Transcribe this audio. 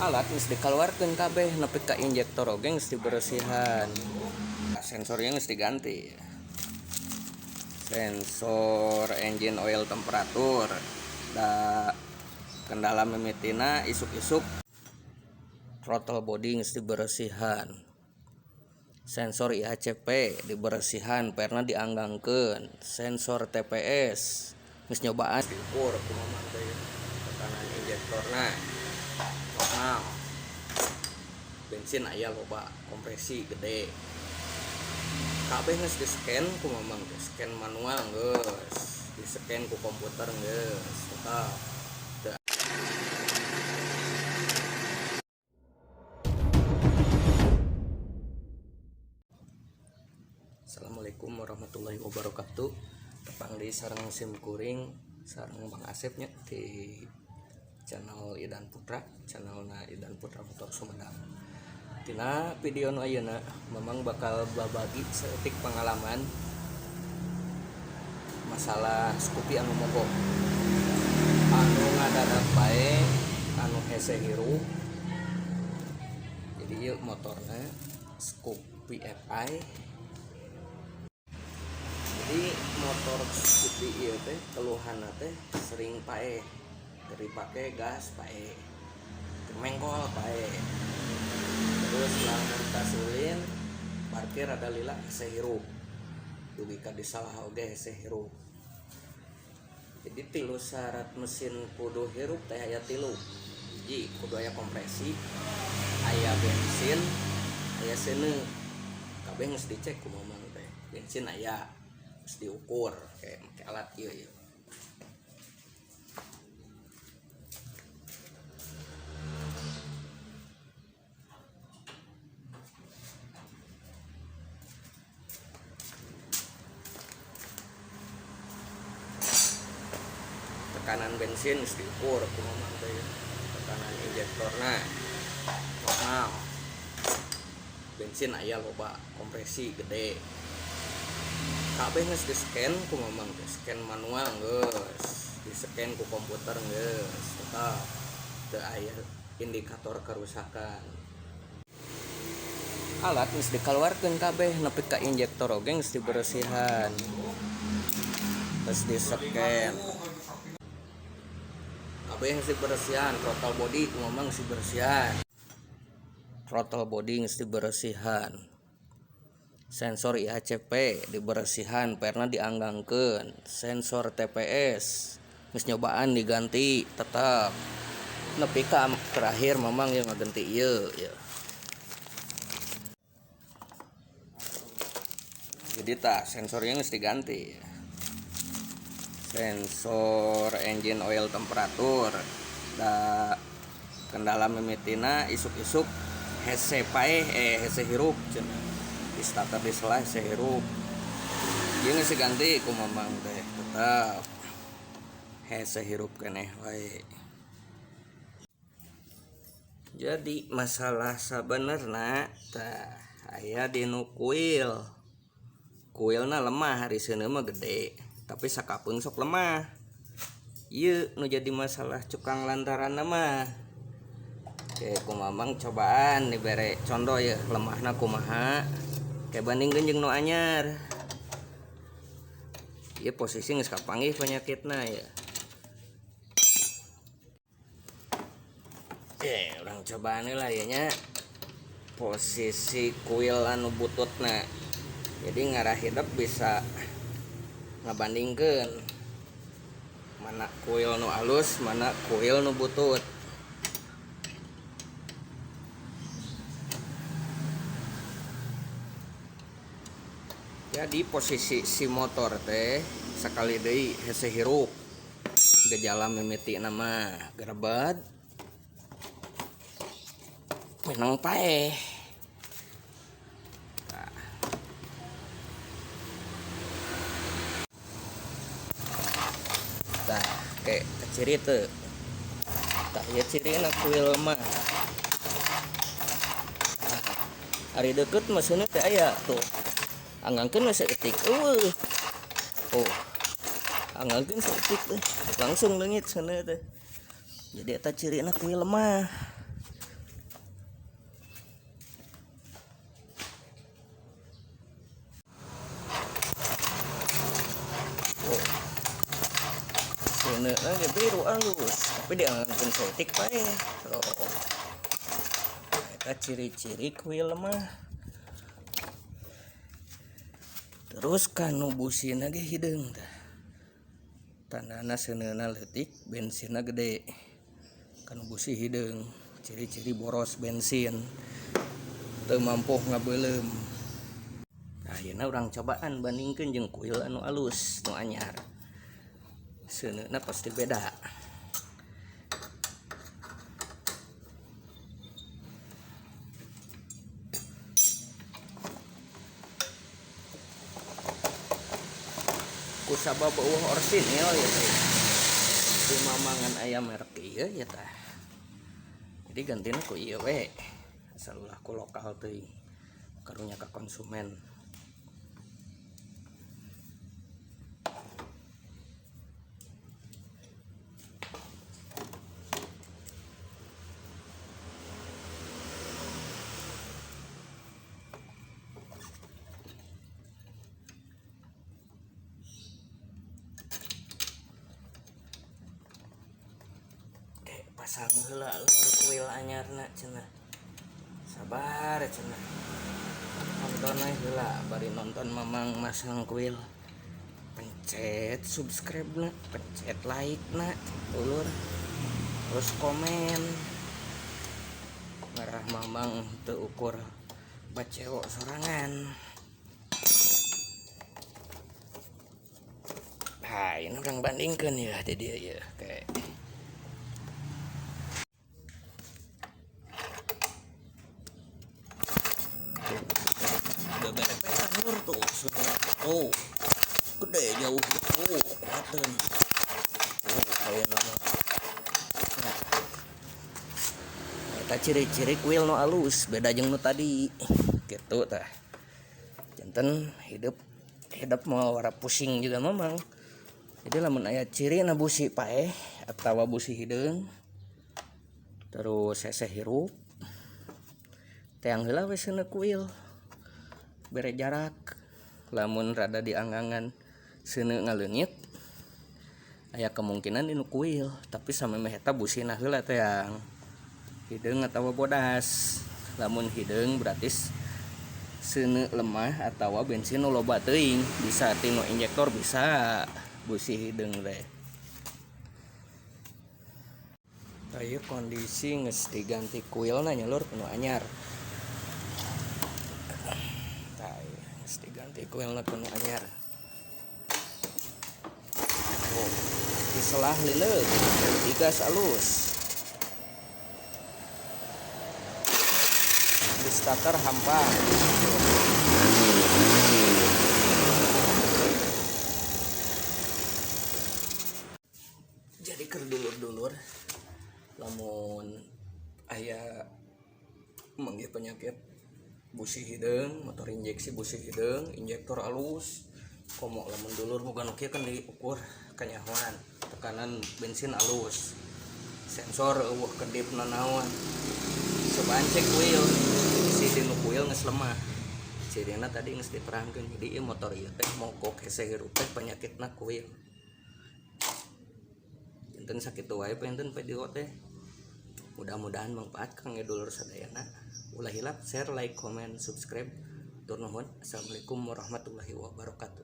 Alat geus dikeluarkeun kabeh nepi ka injektor oge geus diberesihan. Sensornya geus diganti. Sensor engine oil temperatur da kendala mimitina isuk-isuk. Throttle body geus diberesihan. Sensor IHCP diberesihan perna dianggangkeun. Sensor TPS geus nyobaan diukur kumaha teh tekanan injektorna. Nah, bensin aya loba, kompresi gede. Kabeh geus di-scan ku mamang, scan manual geus, di-scan ku komputer geus, total. Assalamualaikum warahmatullahi wabarakatuh. Tepang di sareng SIM kuring sareng Bang Asepnya di channel Idan Putra, channelna Idan Putra Motor Sumedang. Tina video nu ayeuna memang bakal babagi saeutik pengalaman masalah Scoopy anu mogok, anu ngadadak bae, anu hese hirup. Jadi ieu motorna Scoopy FI. Jadi motor Scoopy ieu teh keluhanna teh sering pae, dari pakai gas pae, menggol pae, terus lamun kasulin parkir ada lila hese hirup, dugi ka disalah oge hese hirup. Jadi tilu syarat mesin kudu hirup teh aya tilu. Hiji kudu aya kompresi, aya bensin, aya seuneu. Kabeh geus dicek ku mamang teh. Bensin aya, geus diukur kayak make alat ieu. Tekanan bensin geus diukur ku mamang teh. Tekanan injektorna normal. Bensin aya loba, kompresi gede. Kabeh geus di-scan ku mamang teh, scan manual geus, di-scan ku komputer geus, total. Teu aya indikator kerusakan. Alat geus dikeluarkeun kabeh nepi ka injektor oge geus diberesihan. Geus di-scan. Kabeh geus diberesihan, throttle body ku mamang geus diberesihan. Throttle body geus diberesihan. Sensor IHCP diberesihan perna dianggangkeun. Sensor TPS geus nyobaan diganti tetep. Nepi ka terakhir mamang yang ngaganti ieu ya. Jadi sensornya geus diganti. Sensor engine oil temperatur da kendala mimitina isuk-isuk hese pae hese hirup cenah. Di starter di selah hese hirup. Ieu geus diganti ku mamang teh tetep hese hirup keneh wae. Jadi masalah sabenerna tah aya di nu kuil. Kuilna lemah, hari seuneu mah gede, tapi sakapeung sok lemah. Ieu nu jadi masalah cukang lantaranna mah. Oke, ku mamang cobaan dibere contoh ya lemahna kumaha. Kayak bandingkeun jeung nu anyar. Ieu posisi geus kapanggih penyakitna ya. Urang cobaan lah ya nya. Posisi kuil anu bututna. Jadi ngarah hidup bisa ngabandingkeun mana kuil nu alus, mana kuil nu butut. Jadi posisi si motor teh sakali deui hese hirup. Gejala mimiti nama gerebet, menang pae. Tah kayak ciri teu. Tah ieu cirina kuil mah. Ari deukeut mah seuneu teh aya tuh. Anggangkeun saeutik eueuh. Oh. Anggangkeun saeutik teh. Langsung leungit seuneu teh. Jadi eta cirina kuil lemah. seuneu ge biru alus tapi diangkeun setik pae so eta ciri-ciri kuil mah. Terus kanu busina ge hideung tah tandana seuneuna leutik bensinna gede kanu busi hideung ciri-ciri boros bensin teu mampu ngabeulem. Ayeuna urang cobaan bandingkeun jeung kuil anu alus nu anyar seuneuna pasti beda. Kusabab eueuh orsinil ya teh di mamangan ayam merek ieu ya tah jadi gantina ku ieu we asal ulah ku lokal teuing karunya ka konsumen. Pasang heula kuil anyarna cenah sabar cenah nonton heula bari nonton mamang masang kuil pencet subscribe na pencet like na ulur terus komen ngarah mamang teu ukur baceo sorangan. Ini orang bandingkeun ya di dia ya kayak nur tuh oh gede jauh oh kuaten oh kayak nama nah eta ciri-ciri kuil nu alus beda jeung nu tadi gitu tah janten hidup mau wara pusing juga memang jadi lamun aya ciri na busi paeh atawa busi hideung terus hese hirup teang heula we seuneu kuil bere jarak lamun rada dianggangan seuneu ngaleunit aya kemungkinan dinu kuil tapi samemeh eta busina heula teang hideung atawa bodas. Lamun hideung berarti seuneu lemah atawa bensin nu loba teuing bisa tinu injektor bisa busi hideung teh. Ayo kondisi geus diganti kuilna nya lur nu anyar. Diganti kuilna kuno anyar. Oh, diselah lileuk, digas alus. Di starter hampa. Jadi keur dulur-dulur lamun aya manggih penyakit busi hideung motor injeksi busi hideung injektor alus komo lamun dulur boga nu kieu kan diukur kanyahoan tekanan bensin alus sensor eueuh kedip nanaon cobaan cek kuil isi dinu kuil geus lemah cirina tadi geus diterangkeun jadi ieu motor ieu teh mogok hese hirup teh penyakitna kuil enten sakitu wae penten video teh mudah-mudahan manfaat kangge dulur sadayana. Ulah hilap, share, like, comment, subscribe. Tur nuhun. Assalamualaikum warahmatullahi wabarakatuh.